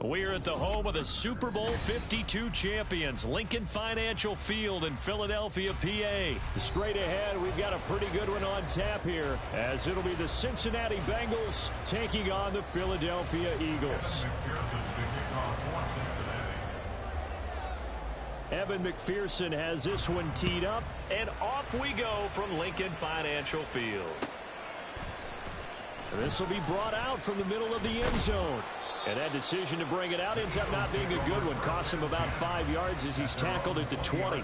We're at the home of the Super Bowl 52 champions, Lincoln Financial Field in Philadelphia, PA. Straight ahead, we've got a pretty good one on tap here, as it'll be the Cincinnati Bengals taking on the Philadelphia Eagles. Evan McPherson has this one teed up, and off we go from Lincoln Financial Field. This will be brought out from the middle of the end zone. And that decision to bring it out ends up not being a good one. Cost him about 5 yards as he's tackled at the 20.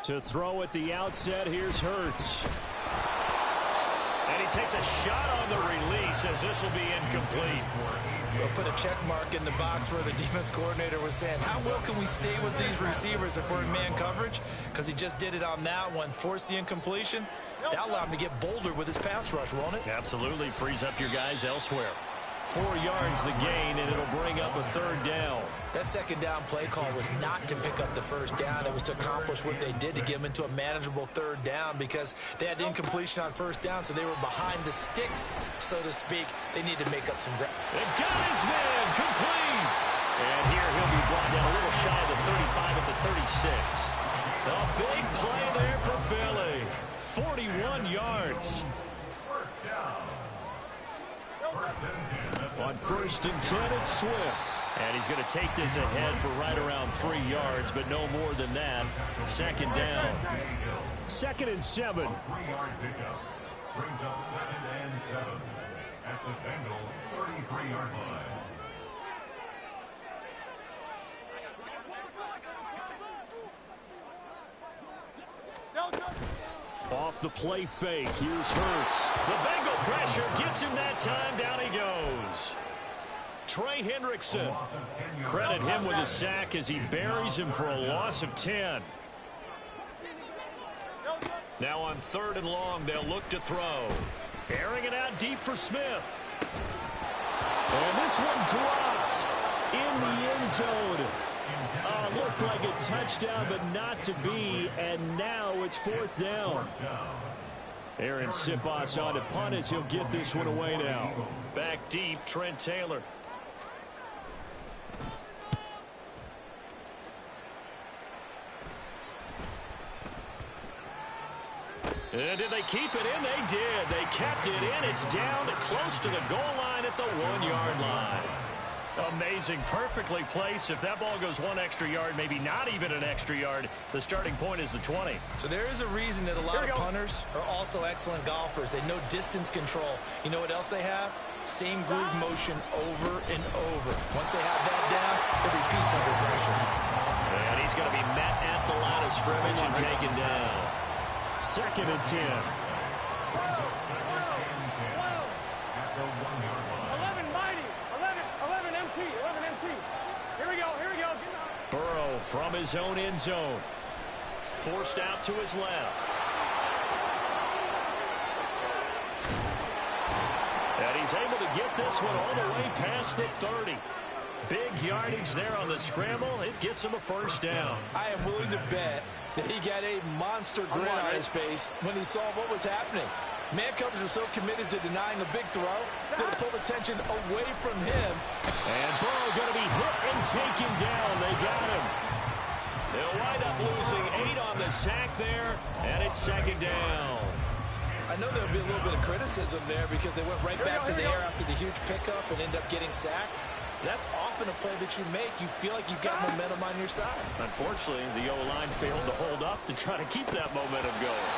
To throw at the outset, here's Hurts. And he takes a shot on the release as this will be incomplete. We'll put a check mark in the box where the defense coordinator was saying, how well can we stay with these receivers if we're in man coverage? Because he just did it on that one, forced the incompletion. That'll allow him to get bolder with his pass rush, won't it? Absolutely. Frees up your guys elsewhere. 4 yards the gain, and it'll bring up a third down. That second down play call was not to pick up the first down. It was to accomplish what they did to get them into a manageable third down because they had incompletion on first down, so they were behind the sticks, so to speak. They need to make up some ground. They got his man complete. And here he'll be brought down a little shy of the 35 at the 36. A big play there for Philly. 41 yards. On 1st and 10, it's Swift. And he's going to take this ahead for right around 3 yards, but no more than that. Second down. 2nd and 7. 3-yard pickup brings up 2nd and 7 at the Bengals' 33-yard line. Off the play fake, here's Hurts. The Bengal pressure gets him that time. Down he goes. Trey Hendrickson. Credit him with a sack as he buries him for a loss of 10. Now on 3rd and long, they'll look to throw. Airing it out deep for Smith. And this one dropped in the end zone. Looked like a touchdown, but not to be, and now it's 4th down. Aaron Siposs on to punt as he'll get this one away now. Back deep, Trent Taylor. And did they keep it in? They did. They kept it in. It's down close to the goal line at the 1-yard line. Amazing, perfectly placed. If that ball goes 1 extra yard, maybe not even an extra yard, the starting point is the 20. So there is a reason that a lot of punters are also excellent golfers. They know distance control. You know what else they have? Same groove motion over and over. Once they have that down, it repeats under pressure. And he's going to be met at the line of scrimmage and taken down. 2nd and 10. Burrow from his own end zone. Forced out to his left. And he's able to get this one all the way past the 30. Big yardage there on the scramble. It gets him a first down. I am willing to bet that he got a monster grin on his face when he saw what was happening. Man coverage was so committed to denying a big throw that it pulled attention away from him. And Burrow going to be hit and taken down. They got him. They'll wind up losing 8 on the sack there, and it's 2nd down. I know there'll be a little bit of criticism there because they went right back to the air after the huge pickup and end up getting sacked. That's often a play that you make. You feel like you've got momentum on your side. Unfortunately, the O-line failed to hold up to try to keep that momentum going.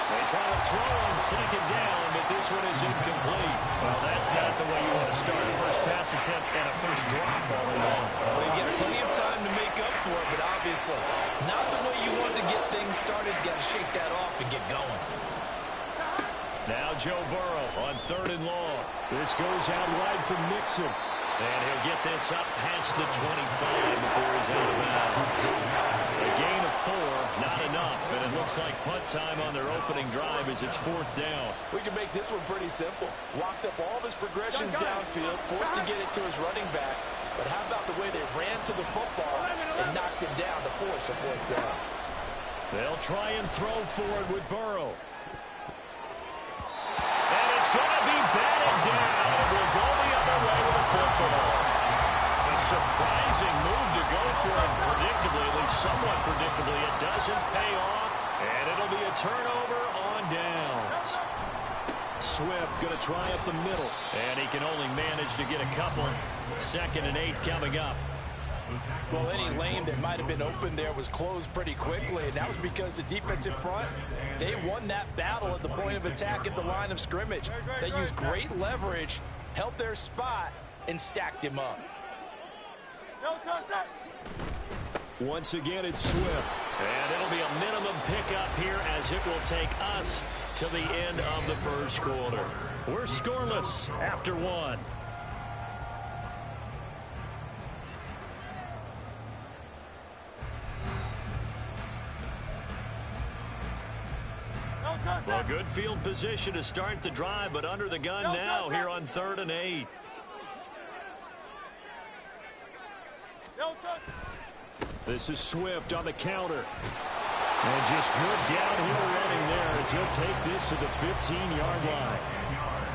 They try to throw on 2nd down, but this one is incomplete. Well, that's not the way you want to start a first pass attempt and a first drop all along. Well, you've got plenty of time to make up for it, but obviously not the way you want to get things started. You've got to shake that off and get going. Now Joe Burrow on 3rd and long. This goes out wide from Mixon. And he'll get this up past the 25 before he's out of bounds. A gain of not enough, and it looks like punt time on their opening drive as it's 4th down. We can make this one pretty simple. Locked up all of his progressions downfield, forced to get it to his running back. But how about the way they ran to the football and knocked him down to force a 4th down? They'll try and throw forward with Burrow. And it's going to be batted down. It will go the other way with a football. A surprising move to go for it predictably, at least somewhat predictably. It doesn't pay off, and it'll be a turnover on downs. Swift going to try up the middle, and he can only manage to get a couple. 2nd and 8 coming up. Well, any lane that might have been open there was closed pretty quickly, and that was because the defensive front, they won that battle at the point of attack at the line of scrimmage. They used great leverage, held their spot, and stacked him up. Once again, it's Swift, and it'll be a minimum pickup here as it will take us to the end of the first quarter. We're scoreless after 1. Well, good field position to start the drive, but under the gun now here on 3rd and 8. This is Swift on the counter. And just good downhill running there as he'll take this to the 15-yard line.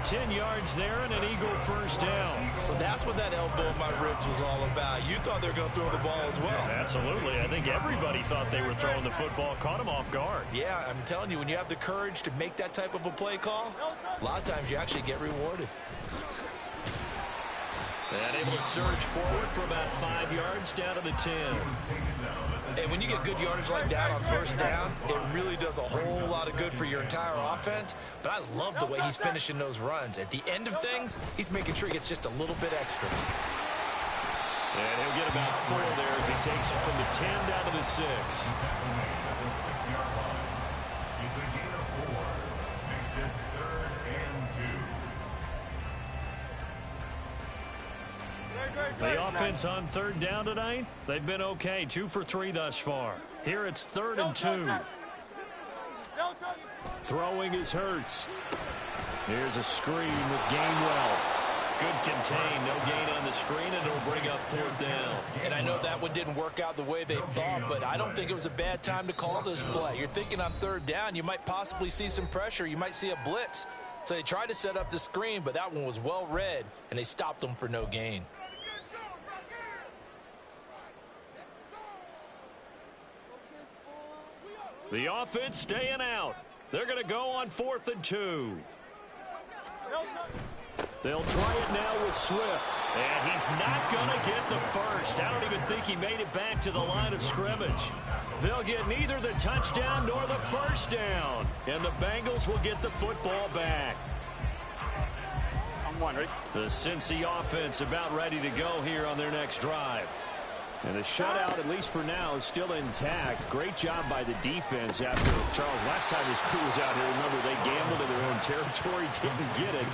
10 yards there and an Eagle first down. So that's what that elbow in my ribs was all about. You thought they were going to throw the ball as well. Absolutely. I think everybody thought they were throwing the football, caught him off guard. Yeah, I'm telling you, when you have the courage to make that type of a play call, a lot of times you actually get rewarded. And able to surge forward for about 5 yards down to the 10. And when you get good yardage like that on first down, it really does a whole lot of good for your entire offense. But I love the way he's finishing those runs. At the end of things, he's making sure he gets just a little bit extra. And he'll get about 4 there as he takes it from the 10 down to the 6. The offense on 3rd down tonight, they've been okay. 2 for 3 thus far. Here it's 3rd and 2. Throwing is Hurts. Here's a screen with Gainwell. Good contain, no gain on the screen, and it'll bring up 4th down. And I know that one didn't work out the way they thought, but I don't think it was a bad time to call this play. You're thinking on 3rd down, you might possibly see some pressure. You might see a blitz. So they tried to set up the screen, but that one was well read, and they stopped them for no gain. The offense staying out. They're going to go on 4th and 2. They'll try it now with Swift. And he's not going to get the first. I don't even think he made it back to the line of scrimmage. They'll get neither the touchdown nor the first down. And the Bengals will get the football back. The Cincy offense about ready to go here on their next drive. And the shutout, at least for now, is still intact. Great job by the defense after, Charles, last time his crew was out here, remember, they gambled in their own territory, didn't get it.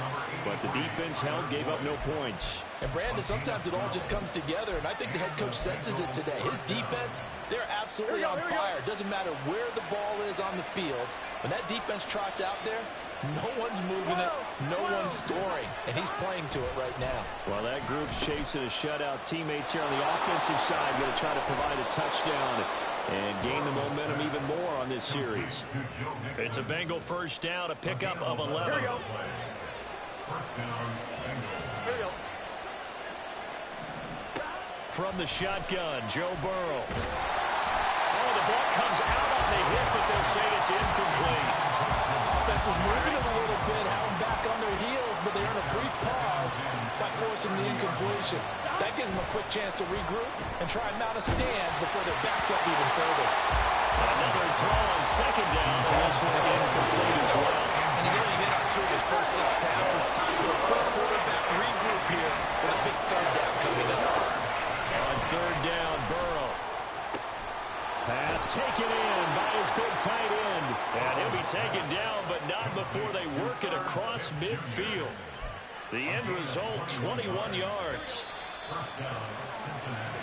But the defense held, gave up no points. And, Brandon, sometimes it all just comes together, and I think the head coach senses it today. His defense, they're absolutely on fire. It doesn't matter where the ball is on the field. When that defense trots out there, no one's moving it, no one's scoring, and he's playing to it right now. Well, that group's chasing a shutout. Teammates here on the offensive side going to try to provide a touchdown and gain the momentum even more on this series. It's a Bengal first down, a pickup of 11. Here we go. First down, Bengals. Here we go. From the shotgun, Joe Burrow. Oh, the ball comes out on the hit, but they'll say it's incomplete. Offense was moving it a little bit, had them back on their heels, but they earned a brief pause by forcing the incompletion. That gives them a quick chance to regroup and try and mount a stand before they're backed up even further. Another throw on 2nd down, and this one incomplete as well. And he's only hit on 2 of his first 6 passes. Time for a quick quarterback regroup here with a big 3rd down coming up. On 3rd down, Burrow. Pass taken in by his big tight end. And he'll be taken down, but not before they work it across midfield. The end result, 21 yards. First down, Cincinnati.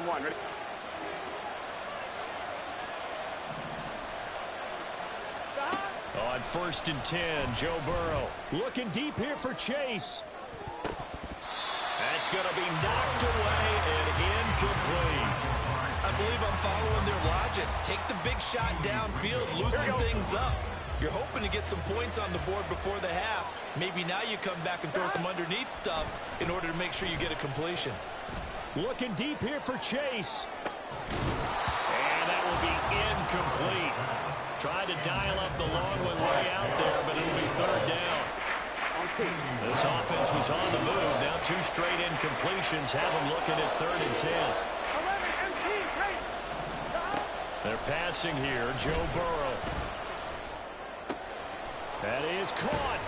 1-1. Ready? On 1st and 10, Joe Burrow looking deep here for Chase. That's going to be knocked away and incomplete. I believe I'm following their logic. Take the big shot downfield, loosen things up. You're hoping to get some points on the board before the half. Maybe now you come back and throw some underneath stuff in order to make sure you get a completion. Looking deep here for Chase. And that will be incomplete. Tried to dial up the long one way out there, but it'll be 3rd down. This offense was on the move. Now 2 straight incompletions have them looking at 3rd and 10. They're passing here. Joe Burrow. That is caught.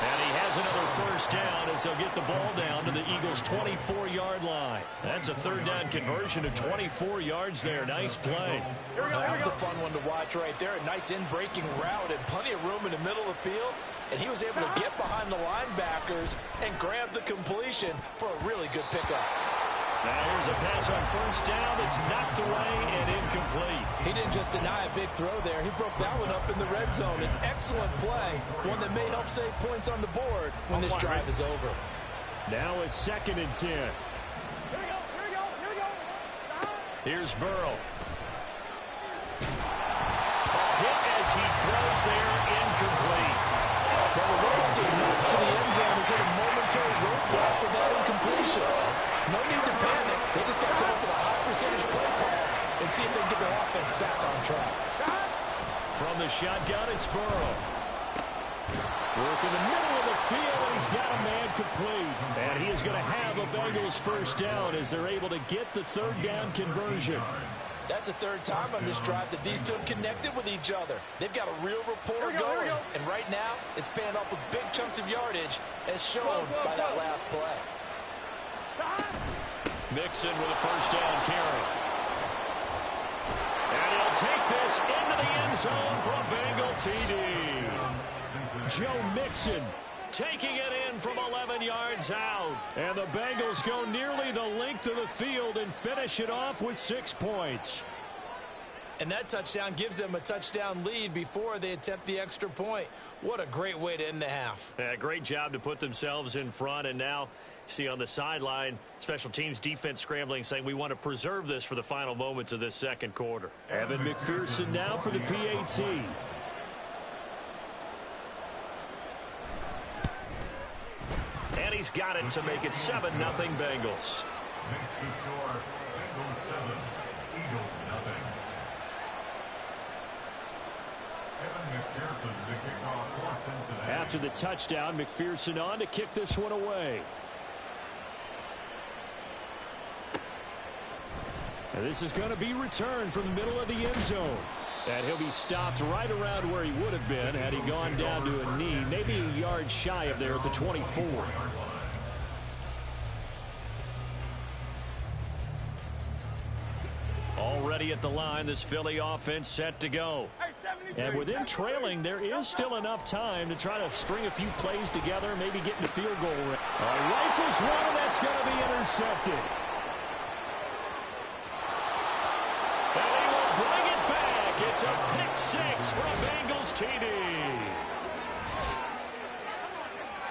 And he has another 1st down as they'll get the ball down to the Eagles' 24-yard line. That's a 3rd down conversion of 24 yards there. Nice play. That was a fun one to watch right there. A nice in-breaking route and plenty of room in the middle of the field. And he was able to get behind the linebackers and grab the completion for a really good pickup. Now here's a pass on 1st down. It's knocked away and incomplete. He didn't just deny a big throw there. He broke that one up in the red zone. An excellent play. One that may help save points on the board when this drive is over. Now it's 2nd and 10. Here's Burrow. Hit as he throws there, incomplete. Well, the way getting nuts to the end zone is hit a momentary roadblock with that incompletion. No need to panic. They just got to look at a high percentage play call and see if they can get their offense back on track. From the shotgun, it's Burrow. Work in the middle of the field, and he's got a man complete. And he is going to have a Bengals 1st down as they're able to get the 3rd down conversion. That's the 3rd time on this drive that these two have connected with each other. They've got a real rapport going. And right now, it's paying off with big chunks of yardage as shown by that last play. Mixon with a 1st down carry. And he'll take this into the end zone for a Bengal TD. Joe Mixon taking it in from 11 yards out. And the Bengals go nearly the length of the field and finish it off with 6 points. And that touchdown gives them a touchdown lead before they attempt the extra point. What a great way to end the half. Yeah, great job to put themselves in front. And now, see on the sideline, special teams defense scrambling, saying we want to preserve this for the final moments of this 2nd quarter. Evan McPherson now for the PAT. And he's got it to make it 7-0 Bengals. Makes the score Bengals 7, Eagles 0. Evan McPherson to kick off for Cincinnati. After the touchdown, McPherson on to kick this one away. And this is going to be returned from the middle of the end zone. And he'll be stopped right around where he would have been had he gone down to a knee, maybe a yard shy of there at the 24. Already at the line, this Philly offense set to go. And with them trailing, there is still enough time to try to string a few plays together, maybe get into field goal range. Rifles one, and that's going to be intercepted. And he will bring it back. It's a pick 6 for a Bengals TD.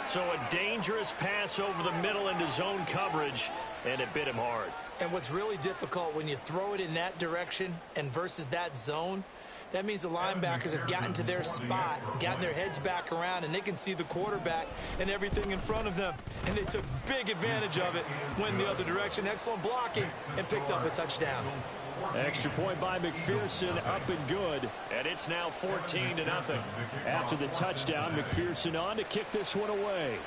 So a dangerous pass over the middle into zone coverage, and it bit him hard. And what's really difficult when you throw it in that direction and versus that zone, that means the linebackers have gotten to their spot, gotten their heads back around, and they can see the quarterback and everything in front of them. And they took big advantage of it, went the other direction, excellent blocking, and picked up a touchdown. Extra point by McPherson, up and good. And it's now 14-0. After the touchdown, McPherson on to kick this one away.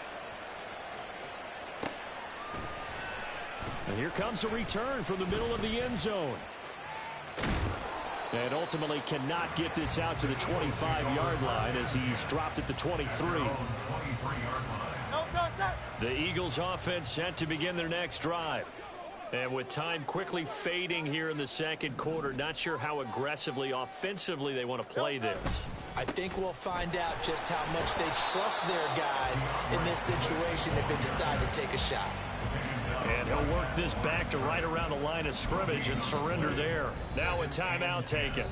And here comes a return from the middle of the end zone. And ultimately cannot get this out to the 25-yard line as he's dropped at the 23. The Eagles offense set to begin their next drive. And with time quickly fading here in the 2nd quarter, not sure how aggressively, offensively they want to play this. I think we'll find out just how much they trust their guys in this situation if they decide to take a shot. And he'll work this back to right around the line of scrimmage and surrender there. Now a timeout taken.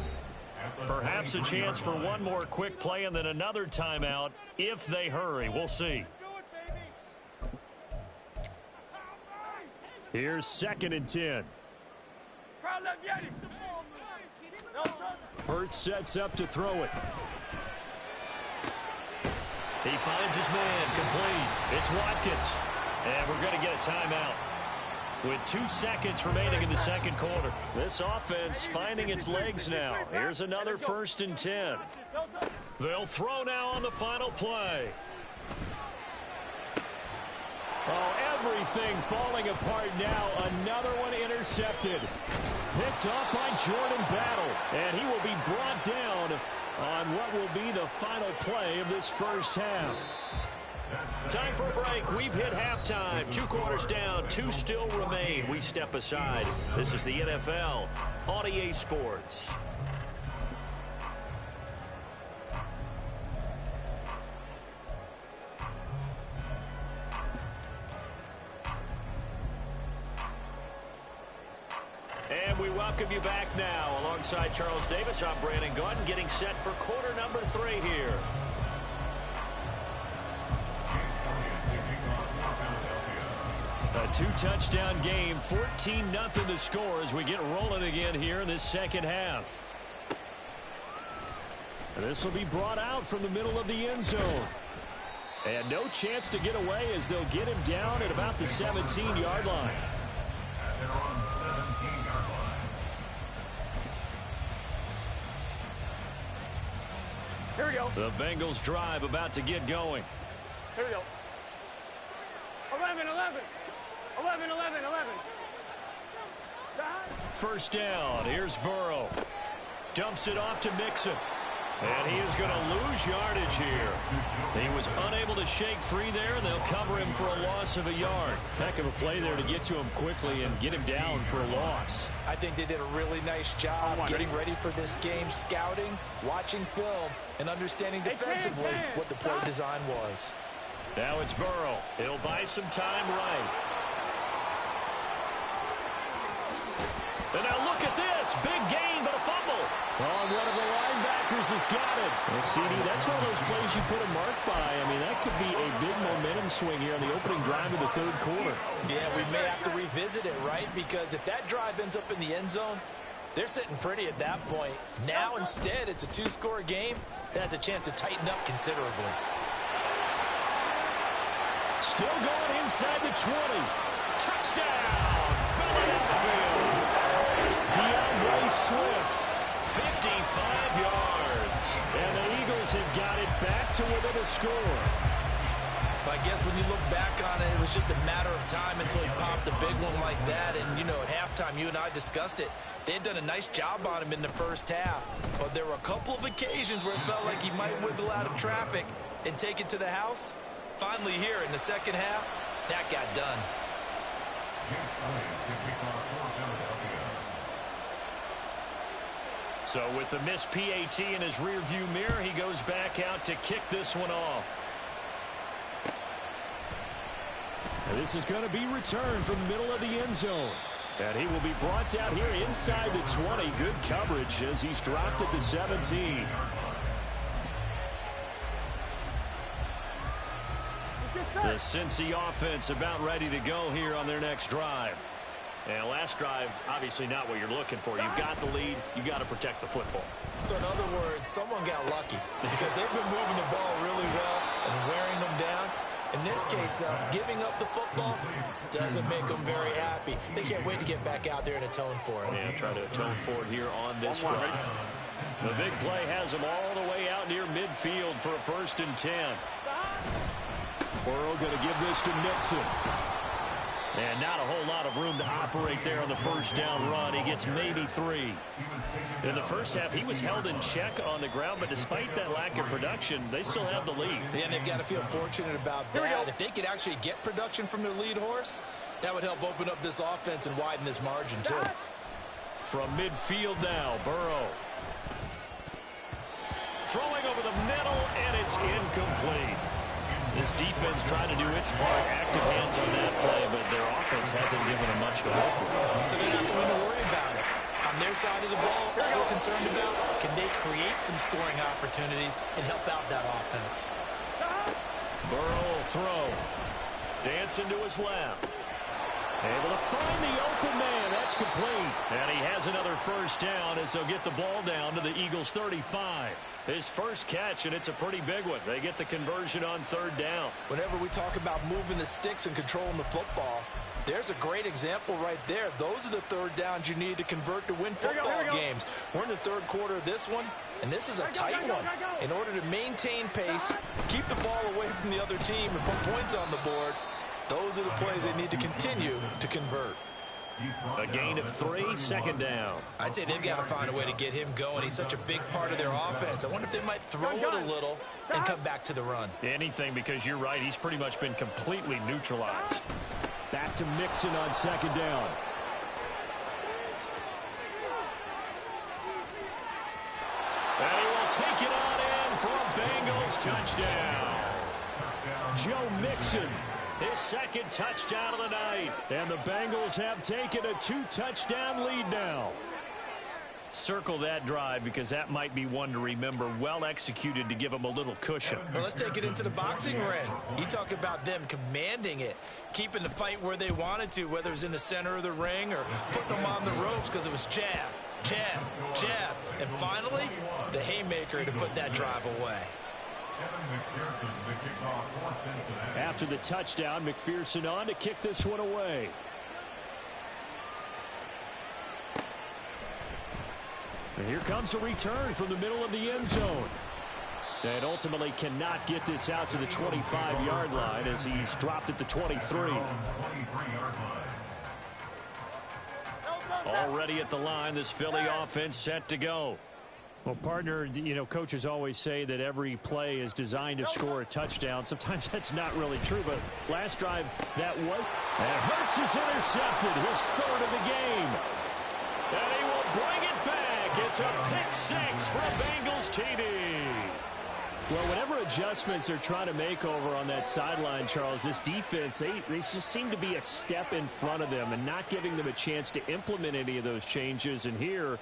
Perhaps a chance for one more quick play and then another timeout if they hurry. We'll see. Here's 2nd and 10. Hurts sets up to throw it. He finds his man complete. It's Watkins. And we're going to get a timeout with 2 seconds remaining in the second quarter. This offense finding its legs now. Here's another 1st and 10. They'll throw now on the final play. Oh, everything falling apart now. Another one intercepted. Picked off by Jordan Battle. And he will be brought down on what will be the final play of this first half. Time for a break. We've hit halftime. 2 quarters down. 2 still remain. We step aside. This is the NFL on EA Sports. And we welcome you back now. Alongside Charles Davis, I'm Brandon Gordon, getting set for quarter number 3 here. A 2-touchdown game, 14-0 the score as we get rolling again here in this second half. And this will be brought out from the middle of the end zone. And no chance to get away as they'll get him down at about the 17-yard line. Here we go. The Bengals drive about to get going. Here we go. 11, 11. 11, 11, 11. First down. Here's Burrow. Dumps it off to Mixon. And he is going to lose yardage here. He was unable to shake free there, and they'll cover him for a loss of a yard. Heck of a play there to get to him quickly and get him down for a loss. I think they did a really nice job getting ready for this game, scouting, watching film, and understanding defensively what the play design was. Now it's Burrow. He'll buy some time right. And now look at this. Big gain, but a fumble. Oh, one of the linebackers has got it. Well, CD, that's one of those plays you put a mark by. I mean, that could be a big momentum swing here on the opening drive of the third quarter. Yeah, we may have to revisit it, right? Because if that drive ends up in the end zone, they're sitting pretty at that point. Now, instead, it's a 2-score game. That has a chance to tighten up considerably. Still going inside the 20. Touchdown, Philadelphia. DeAndre Swift, 55 yards. And the Eagles have got it back to within a score. I guess when you look back on it, it was just a matter of time until he popped a big one like that. And, you know, at halftime, you and I discussed it. They had done a nice job on him in the first half. But there were a couple of occasions where it felt like he might wiggle out of traffic and take it to the house. Finally here in the second half, that got done. So with the missed PAT in his rearview mirror, he goes back out to kick this one off. And this is going to be returned from the middle of the end zone. And he will be brought down here inside the 20. Good coverage as he's dropped at the 17. The Cincy offense about ready to go here on their next drive. And last drive, obviously not what you're looking for. You've got the lead. You've got to protect the football. So in other words, someone got lucky because they've been moving the ball really well and wearing them down. In this case, though, giving up the football doesn't make them very happy. They can't wait to get back out there and atone for it. Yeah, try to atone for it here on this drive. The big play has them all the way out near midfield for a 1st and 10. Burrow going to give this to Mixon. And not a whole lot of room to operate there on the first down run. He gets maybe 3. In the first half, he was held in check on the ground, but despite that lack of production, they still have the lead. Yeah, and they've got to feel fortunate about that. If they could actually get production from their lead horse, that would help open up this offense and widen this margin, too. From midfield now, Burrow. Throwing over the middle, and it's incomplete. This defense trying to do its part. Active hands on that play, but their offense hasn't given them much to work with. So they're not going to worry about it. On their side of the ball, all they're concerned about, can they create some scoring opportunities and help out that offense? Burrow will throw. Dancing to his left. Able to find the open man. That's complete. And he has another first down as they'll get the ball down to the Eagles' 35. His first catch, and it's a pretty big one. They get the conversion on third down. Whenever we talk about moving the sticks and controlling the football, there's a great example right there. Those are the third downs you need to convert to win football games. We're in the third quarter of this one, and this is a tight one. In order to maintain pace, keep the ball away from the other team, and put points on the board, those are the plays they need to continue to convert. A gain of 3, second down. I'd say they've got to find a way to get him going. He's such a big part of their offense. I wonder if they might throw it a little and come back to the run. Anything, because you're right. He's pretty much been completely neutralized. Back to Mixon on second down. And he will take it on in for a Bengals touchdown. Joe Mixon, his second touchdown of the night. And the Bengals have taken a 2-touchdown lead now. Circle that drive because that might be one to remember. Well executed to give them a little cushion. Well, let's take it into the boxing ring. You talk about them commanding it, keeping the fight where they wanted to, whether it was in the center of the ring or putting them on the ropes because it was jab, jab, jab. And finally, the haymaker to put that drive away. After the touchdown, McPherson on to kick this one away. And here comes a return from the middle of the end zone. And ultimately cannot get this out to the 25-yard line as he's dropped at the 23. Already at the line, this Philly offense set to go. Well, partner, you know, coaches always say that every play is designed to score a touchdown. Sometimes that's not really true, but last drive, that was. And Hurts is intercepted, his third of the game. And he will bring it back. It's a pick six for a Bengals TD. Well, whatever adjustments they're trying to make over on that sideline, Charles, this defense, they just seem to be a step in front of them and not giving them a chance to implement any of those changes. And here,